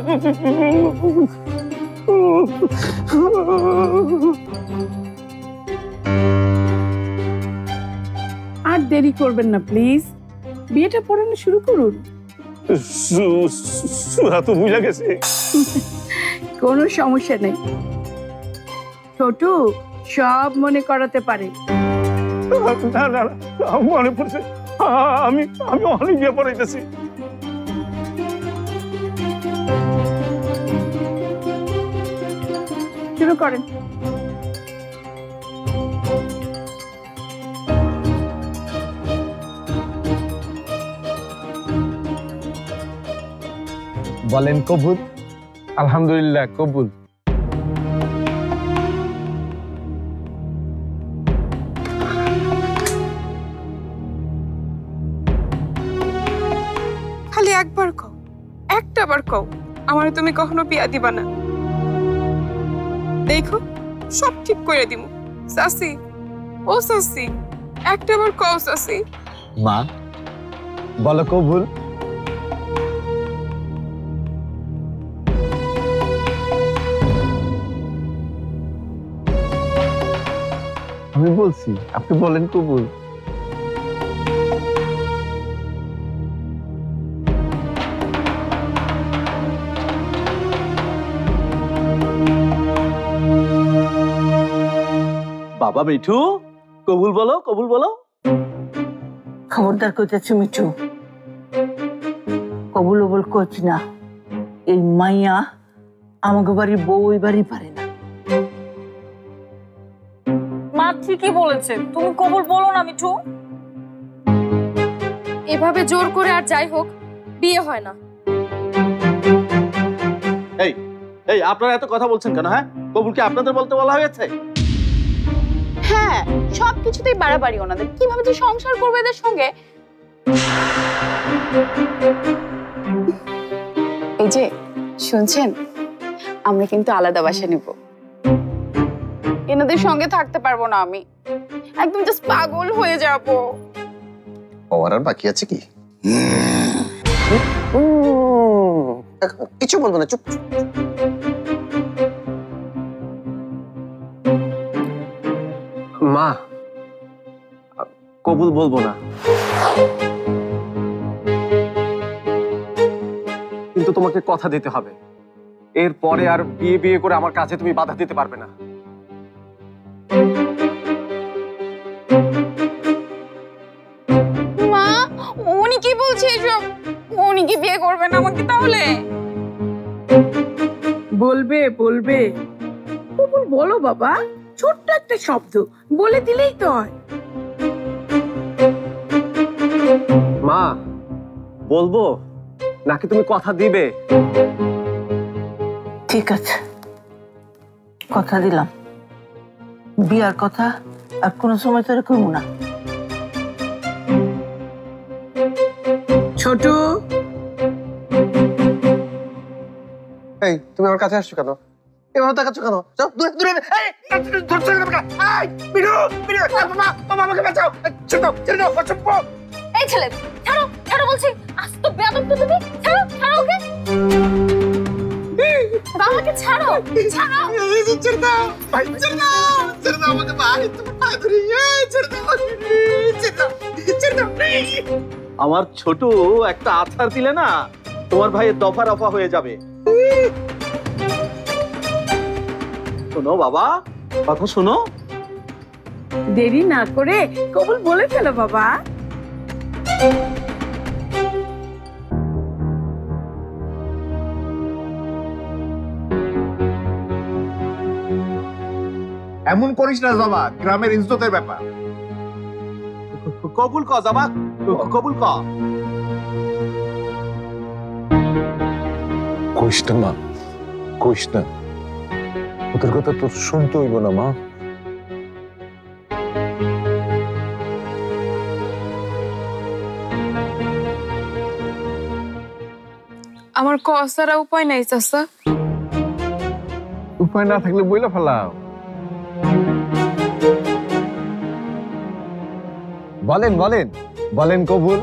আর দেরি করবেন না প্লিজ, বিয়েটা পড়ানো শুরু করুন। সুরা তো ভুলে গেছে। কোনো সমস্যা নেই, ছোট সব মনে করাতে পারে। না না মনে পড়ছে, আমি আমি অনেক বিয়ে পড়াইতেছি। শুরু করেন। বলেন কবুল। আলহামদুলিল্লাহ কবুল। খালি একবার কও, একটা বার কও আমার তুমি কখনো বিয়া দিবা না। দেখো সব ঠিক করে দিমু। সাসি, ও সাসি, একটা বার কও সাসি। মা বলো কবুল। আমি বলছি, আপনি বলেন কবুল। বাবা মিঠু, কবুল বলো, কবুল বলো। খবরদার কইতেছি মিঠু, কবুল বল কোচ না। এই মাইয়া আমাকে বাড়ির বউ ওই বাড়ি পারে না। মা ঠিকই বলেছে, তুমি কবুল বলো না মিঠু। এভাবে জোর করে আর যাই হোক বিয়ে হয় না। এই এই আপনারা এত কথা বলছেন কেন? হ্যাঁ, কবুল কি আপনাদের বলতে বলা হয়েছে? হ্যাঁ, সবকিছুতেই বাড়াবাড়ি ওনাদের। কিভাবে যে সংসার করবে এদের সঙ্গে। এই যে শুনছেন, আমরা কিন্তু আলাদা বাসা নিব। এনাদের সঙ্গে থাকতে পারবো না আমি, একদম জাস্ট পাগল হয়ে যাব। আর বাকি আছে কি? কিছু বলবো না, চুপ। মা কবুল বলবো না, কিন্তু তোমাকে কথা দিতে হবে, এরপরে আর বিয়ে বিয়ে করে আমার কাছে তুমি বাধা দিতে পারবে না। মা, উনি কি বলছে এসব? উনি কি বিয়ে করবেন আমাকে তাহলে? বলবে বলবে, কবুল বলো বাবা, ছোট্ট একটা শব্দ বলে দিলেই তো হয়। মা বলবো নাকি তুমি কথা দিবে? ঠিক আছে, কথা দিলাম, বিয়ার কথা আর কোনো সময় তোরে কইব না। ছোট, এই তুমি আমার কাছে আসছো কেন? এভাবে তাকাচ্ছ কেন? যাও দূরে দূরে। এই ধরছো কেন আমাকে? এই বিনু, বিনু, বাবা, বাবা আমাকে বাঁচাও। ছেড়ে দাও, ছেড়ে দাও, অসভ্য। এই ছেলে ছাড়ো, ছাড়ো বলছি। আজ তো বেয়াদব তো তুমি। ছাড়ো, ছাড়ো ওকে। বাবাকে ছাড়ো, ছাড়ো। ছেড়ে দাও ভাই, ছেড়ে দাও, ছেড়ে দাও আমাকে ভাই, তুমি পা ধরি। ছেড়ে দাও, ছেড়ে দাও, ছেড়ে দাও। আমার ছোট একটা আছাড় দিলে না, তোমার ভাইয়ের দফা রফা হয়ে যাবে। শোনো বাবা, কথা শোনো। দেরি না করে কবুল বলে ফেলো বাবা। এমন করিস না বাবা, গ্রামের ইজ্জতের ব্যাপার। কবুল ক জামা, কবুল ক। কইস না মা, কইস না, ওদের কথা তোর শুনতে হইব না মা। আমার কসারা উপায় নাই চাচা। উপায় না থাকলে বইলা ফেলাও। বলেন বলেন বলেন কবুল।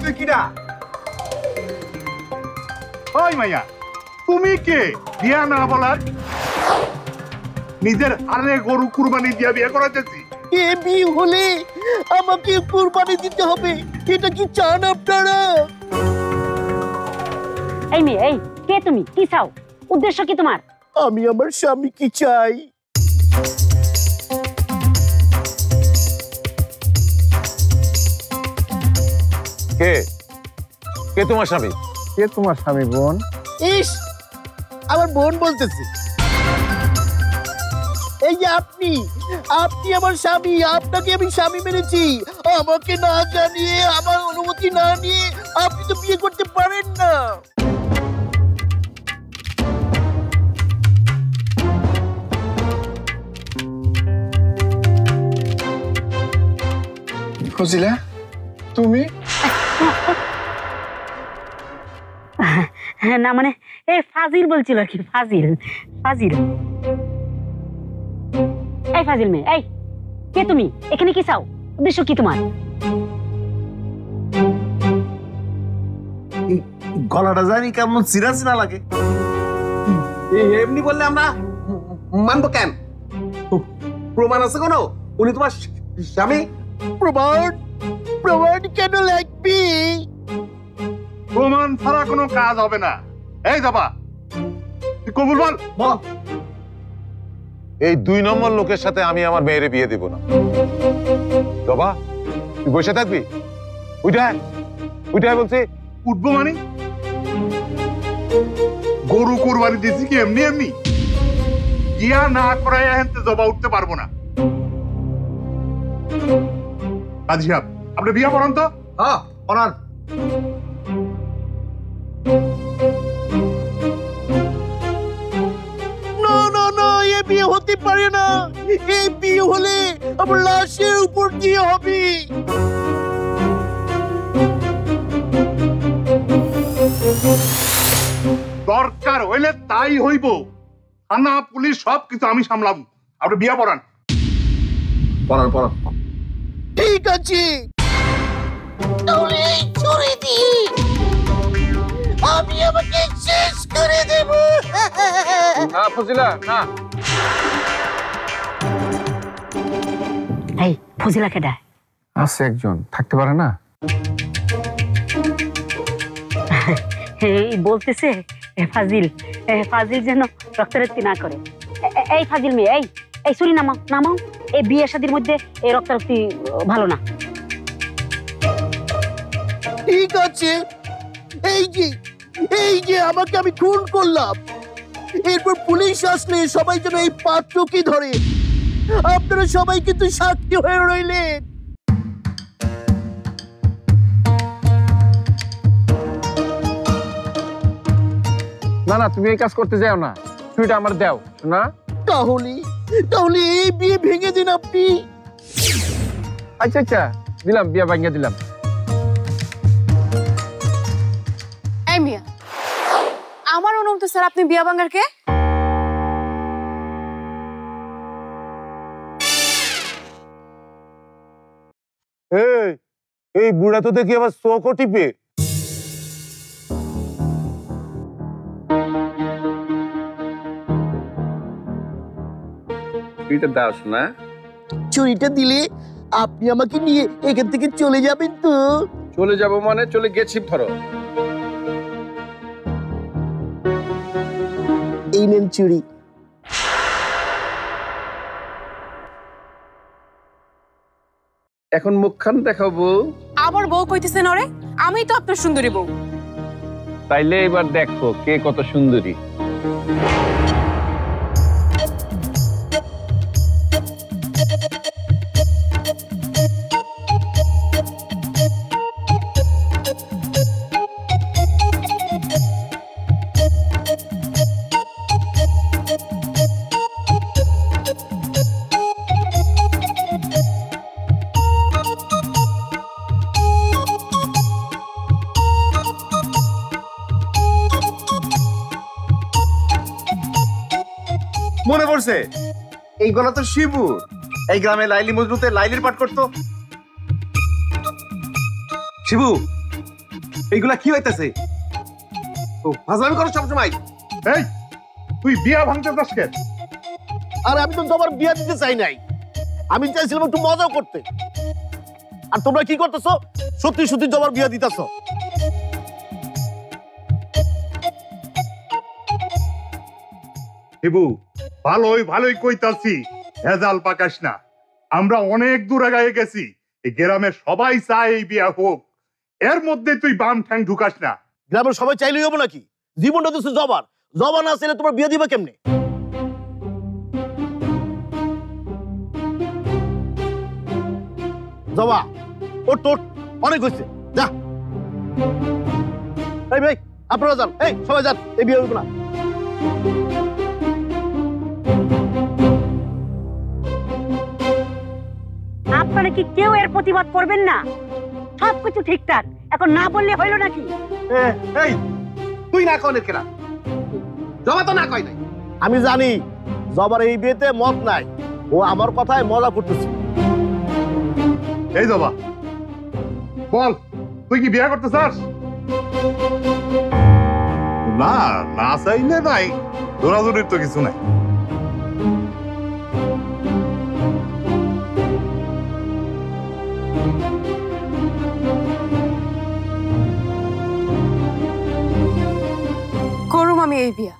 তুই কিডা? ওই মাইয়া, তুমি কে বিয়া না বলার? নিজের হারে গরু কুরবানি দিয়া বিয়ে করাতেছি। এ বিয়ে হলে আমাকে কুরবানি দিতে হবে, এটা কি চান আপনারা? এই মেয়ে, এই কে তুমি? কি চাও? উদ্দেশ্য কি তোমার? আমি আমার স্বামী কি চাই। কে কে তোমার স্বামী? কে তোমার স্বামী বোন? ইস, আমার বোন বলতেছে। এই যে আপনি আমার স্বামী, আপনাকে আমি স্বামী মেনেছি। আমাকে না জানিয়ে, আমার অনুমতি না নিয়ে আপনি তো বিয়ে করতে পারেন না। ফজিলা, তুমি? না মানে এই ফাজিল বলছিল আর কি। ফাজিল ফাজিল এই ফাজিল মেয়ে, এই কে তুমি? এখানে কি চাও? উদ্দেশ্য কি তোমার? গলাটা জানি কেমন চিরা চিরা লাগে। এমনি বললে আমরা মানবো কেন? প্রমাণ আছে কোনো? উনি তোমার স্বামী? প্রমাণ কেন লাগবে? প্রমাণ ছাড়া কোনো কাজ হবে না। এই যাবা, তুই কবুল বল। এই 2 নম্বর লোকের সাথে আমি আমার মেয়েরে বিয়ে দিব না। বাবা, তুই বসে থাকবি? উঠে বলছি। উঠবো মানে? গরু কুরবানি দিছি কি এমনি এমনি? গিয়া না করাই এহেনতে জবা উঠতে পারবো না। কাজী সাহেব, আপনি বিয়া পড়ান তো। হ্যাঁ, পড়ান। না না না, এ বিয়ে হতে পারে না। এই বিয়ে হলে আমার লাশের উপর কি হবে? দরকার হইলে তাই হইব। থানা পুলিশ সবকিছু আমি সামলাবো। আপনি বিয়া পড়ান। পড়ান পড়ান। ঠিক আছে, তাহলে এই ছুরি দিয়ে আমি আমাকে শেষ করে দেব। না ফজিলা, না। এই ফজিলা কেডা? আছে একজন, থাকতে পারে না? এই বলতেছে ফাজিল, ফাজিল যেন রক্তারক্তি না করে। এই ফাজিল মেয়ে, এই ছুরি নামাও, নামাও। এই বিয়ে শাদীর মধ্যে এই রক্তারক্তি ভালো না। ঠিক আছে, এই যে আমাকে আমি খুন করলাম, এরপর পুলিশ আসলে সবাই যেন এই পাত্রকে ধরে। আপনারা সবাই কিন্তু সাক্ষী হয়ে রইলেন। না না, তুমি এই কাজ করতে যাও না। ছুরিটা আমার দাও না। তাহলে এই বিয়ে ভেঙে দিন আপনি। আচ্ছা আচ্ছা, দিলাম, বিয়া ভাঙিয়ে দিলাম। এই মিয়া, আমার অনুমতি স্যার আপনি বিয়া ভাঙার কে? এই বুড়া তো দেখি আবার চোখও টিপে। ছুরিটা দাও না। চুরিটা দিলে আপনি আমাকে নিয়ে এখান থেকে চলে যাবেন তো? চলে যাব মানে চলে গেছি। ধরো, এই নেন চুরি। এখন মুখখান দেখাবো। আমার বউ কইতেছেন ওরে? আমি তো আপনার সুন্দরী বউ। তাইলে এবার দেখো কে কত সুন্দরী। মনে পড়ছে, এই গলা তো শিবুর। এই গ্রামে লাইলি মজনুতে লাইলির পাঠ করতো। শিবু, এইগুলা কি হইতেছে? ও ফাজলামি করো সবসময়। এই তুই বিয়া ভাঙতে যাস কেন? আর আমি তো তোমার বিয়া দিতে চাই নাই, আমি চাইছিলাম একটু মজাও করতে। আর তোমরা কি করতেছো? সত্যি সত্যি জবার বিয়া দিতেছো। শিবু, ভালোই কইতাছি, ভেজাল পাকাস না। আমরা অনেক দূর আগায় গেছি, এই গ্রামের সবাই চায় এই বিয়া হোক, এর মধ্যে তুই বাম ঠ্যাং ঢুকাস না। গ্রামের সবাই চাইলেই হবো নাকি? জীবনটা তো জবার, জবা না চাইলে তোমার বিয়ে দিবা কেমনে? জবা ওর তোর অনেক হয়েছে, যা। এই ভাই আপনারা যান, এই সবাই যান, এই বিয়ে হইব না। আপনারা কি কেউ এর প্রতিবাদ করবেন না? সবকিছু ঠিকঠাক, এখন না বললে হইল নাকি? এই তুই না কনের কেনা, জবা তো না কয় নাই। আমি জানি জবার এই বিয়েতে মত নাই, ও আমার কথায় মজা করতেছে। এই জবা, বল তুই কি বিয়া করতে চাস? না, না চাইলে নাই, দৌড়াদৌড়ির তো কিছু নাই। করুম আমি এই বিয়া।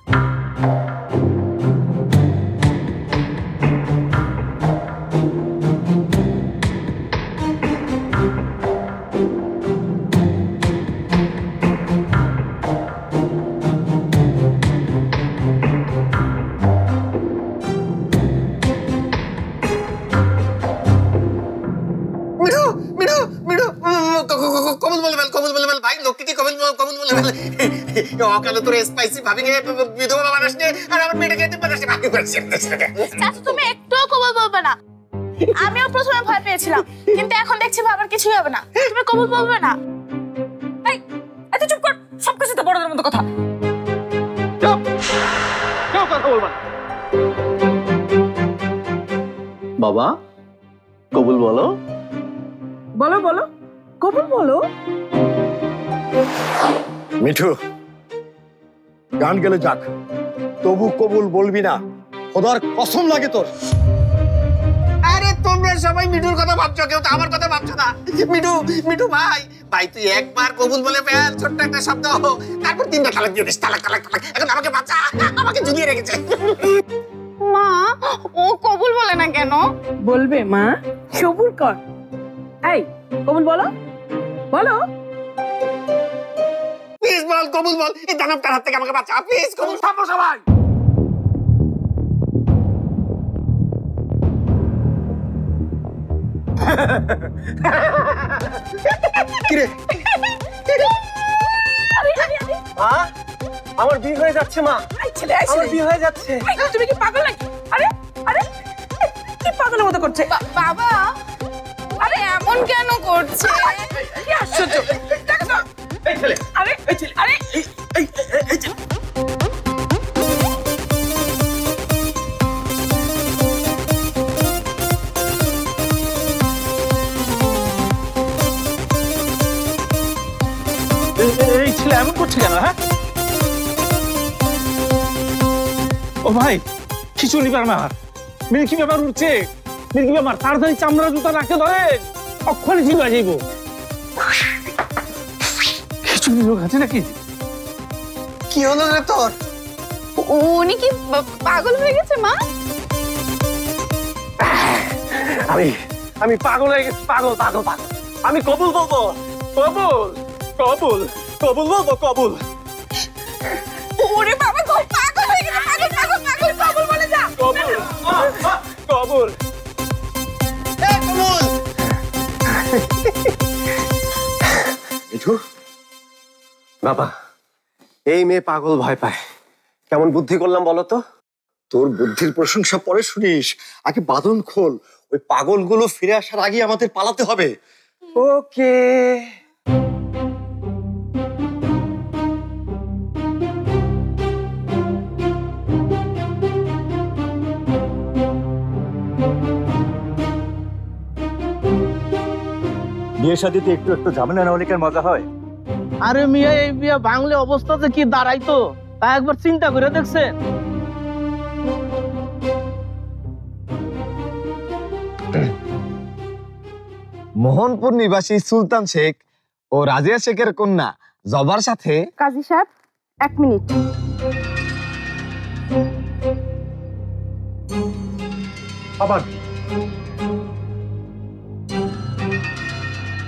কবুল বলে ফেল ভাই, লোকটি কবুল বলে ফেল। অকালে তোর স্পাইসি ভাবি নিয়ে বিধবা মানুষ নিয়ে আর আমার মেয়েটাকে এতে পাঠাস ভাবি করছে। চাচা তুমি একটুও কবুল বলবে না? আমিও প্রথমে ভয় পেয়েছিলাম, কিন্তু এখন দেখছি বাবার কিছুই হবে না। তুমি কবুল বলবে না? এই এত চুপ কর, সবকিছু তো বড়দের মতো কথা। চুপ, কেউ কথা বলবা না। বাবা কবুল বলো। বলো বলো, কবুল বলো। মিঠু, গান গেলে যাক, তবু কবুল বলবি না? খোদার কসম লাগে তোর। আরে তোমরা সবাই মিঠুর কথা ভাবছো, কেউ তো আমার কথা ভাবছো না। মিঠু ভাই, তুই একবার কবুল বলে ফেল, ছোট্ট একটা শব্দ, তারপর 3টা তালাক দিয়ে দিস। তালাক। এখন আমাকে বাঁচা, আমাকে ঝুলিয়ে রেখেছে। মা, ও কবুল বলে না কেন? বলবে মা, সবুর কর। এই কবুল বলো, বলো। প্লিজ বল, কবুল বল, এই দানবটার হাত থেকে আমাকে বাঁচা, প্লিজ কবুল। থামো সবাই। কিরে মা, আমার বিয়ে হয়ে যাচ্ছে মা, আমার বিয়ে হয়ে যাচ্ছে। তুমি কি পাগল নাকি? আরে আরে কি পাগলের মতো করছে বাবা? আরে এমন কেন করছে? কি আশ্চর্য! দেখো তো, এই ছেলে, আরে এই ছেলে, আরে এই ছেলে। এই ছেলে এমন করছে কেন? হ্যাঁ ও ভাই, খিচুড়ি ব্যাপার, মিল্কি ব্যাপার উঠছে, মিল্কি ব্যাপার, তাড়াতাড়ি চামড়া জুতা নাকে ধরে, অক্ষণে ঠিক হয়ে যাইব। খিচুড়ি লোক আছে নাকি? কি হলো রে তোর? উনি কি পাগল হয়ে গেছে মা? আমি পাগল হয়ে গেছি, পাগল। আমি কবুল বলবো, কবুল। ওরে বাবা, পাগল হয়ে গেছে, পাগল কবুল বলে যা। কবুল। মিঠু বাবা, এই মেয়ে পাগল ভয় পায়, কেমন বুদ্ধি করলাম বলো তো? তোর বুদ্ধির প্রশংসা পরে শুনিস, আগে বাঁধন খোল। ওই পাগলগুলো ফিরে আসার আগে আমাদের পালাতে হবে। ওকে। বিয়ে শাদিতে একটু ঝামেলা না হলে কেন মজা হয়? আরে মিয়া এই বিয়া বাংলা অবস্থাতে কি দাঁড়াইতো তা একবার চিন্তা করে দেখছেন? মোহনপুর নিবাসী সুলতান শেখ ও রাজিয়া শেখের কন্যা জবার সাথে কাজী সাহেব 1 মিনিট। আবার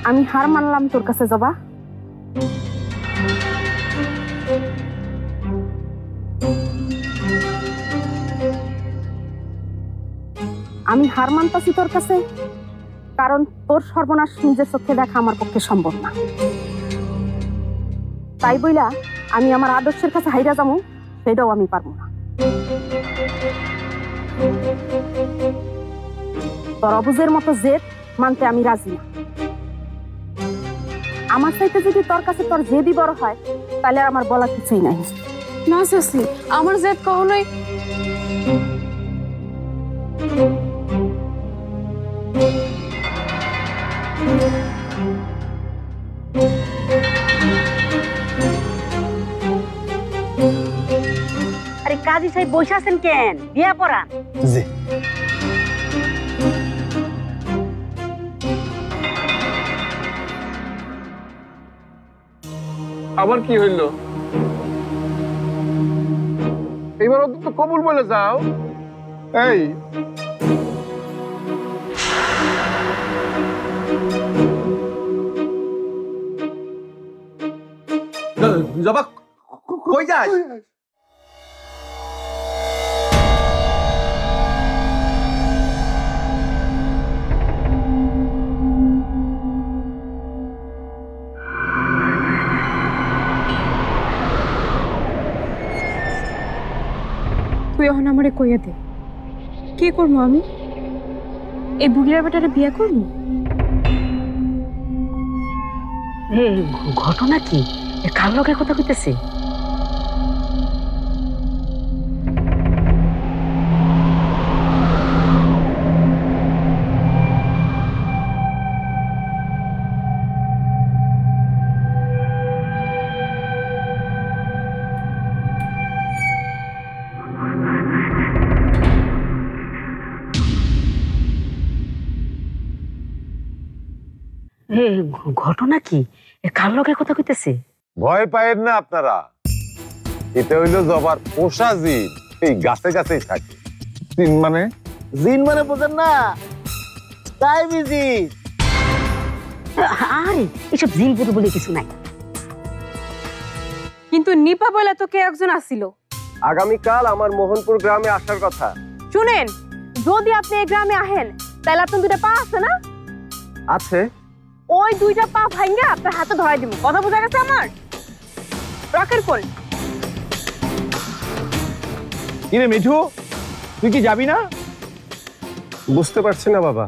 আমি হার মানলাম তোর কাছে জবা। আমি হার মানতাছি তোর কাছে, কারণ তোর সর্বনাশ নিজের চোখে দেখা আমার পক্ষে সম্ভব না। তাই বইলা আমি আমার আদর্শের কাছে হাইরা যাবো, সেটাও আমি পারবো না। তোর অবুজের মতো জেদ মানতে আমি রাজি না। আমার চাইতে যদি তোর কাছে তোর জেদই বড় হয়, তাহলে আর আমার বলার কিছুই নাই। না চাচি, আমার জেদ কখনোই। আরে কাজী সাহেব বসে আছেন কেন? বিয়া পড়া। জি আবার কি হইল? এবার অন্তত কবুল বলে যাও। এই জবা কই যাস? তুই এখন আমারে কইয়া দে, কি করবো আমি? এই বুড়িয়া বেটারে বিয়ে করবো? ঘটনা কি? কার লোকের কথা কইতেছে? ঘটনা কি? কার লোকের কথা কইতেছে? ভয় পায়েন না আপনারা, এটা হইল জবার পোষা জিন, এই গাছে গাছেই থাকে। জিন মানে? জিন মানে বোঝেন না? টাইমি জিন। আরে এসব জিন পুতু বলে কিছু নাই। কিন্তু নিপা বলে তো কে একজন আসিল। আগামীকাল আমার মোহনপুর গ্রামে আসার কথা। শুনেন, যদি আপনি এই গ্রামে আহেন, তাহলে আপনার 2টা পা আছে না? আছে। ওই 2টা পা ভাঙ্গা আপনার হাতে ধরাই দিব। কথা বোঝা গেছে আমার? রকের কোন? কিরে মিঠু, তুই কি যাবি না? বুঝতে পারছি না বাবা।